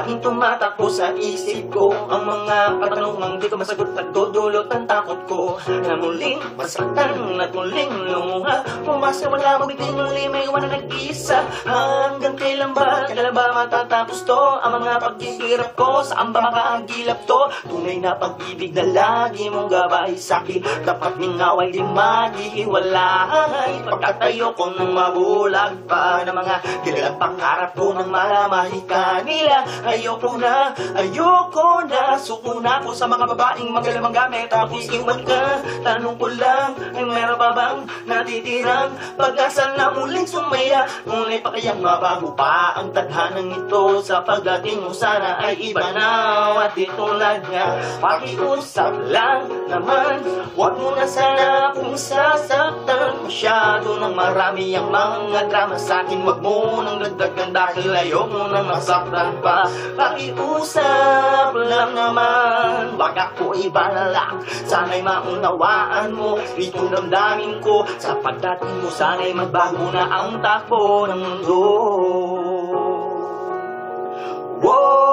Laging tumatakbo sa isip ko ang mga katanungang di ko masagot, nagdudulot ng takot ko na muling masaktan at muling lumuha. Pumasa wala magbigay muli, may iwan na nag-isa. Hanggang kailan ba matatapos to? Ang mga paghihirap ko, saan ba makahagilap to? Tunay na pag-ibig na lagi mong gabay sa'kin, dapat ningaway di maghihiwalay. Pagkatayo ko ng mabulag pa ng mga kilalang pangarap ko nang maramahin ka nila. Ayoko na, suko na ako sa mga babaeng magalamang gamit. Tapos iwan ka, tanong ko lang, ay meron pa bang natitirang pag-asa na muling sumaya? Ngunit pa kayang mabago pa ang tadhanang ito, sa pagdating mo sana ay iba na. At itulad nga, pakiusap lang naman, huwag mo na sana akong sasaktan masyado ng marami ang mga drama sa'kin. Huwag mo nang dagdagan dahil ayoko nang masaktan pa. Pakiusap lang naman, wag ako ibalak, sana'y maunawaan mo itong damdamin ko. Sa pagdating mo sana'y magbago na ang takbo ng mundo. Whoa!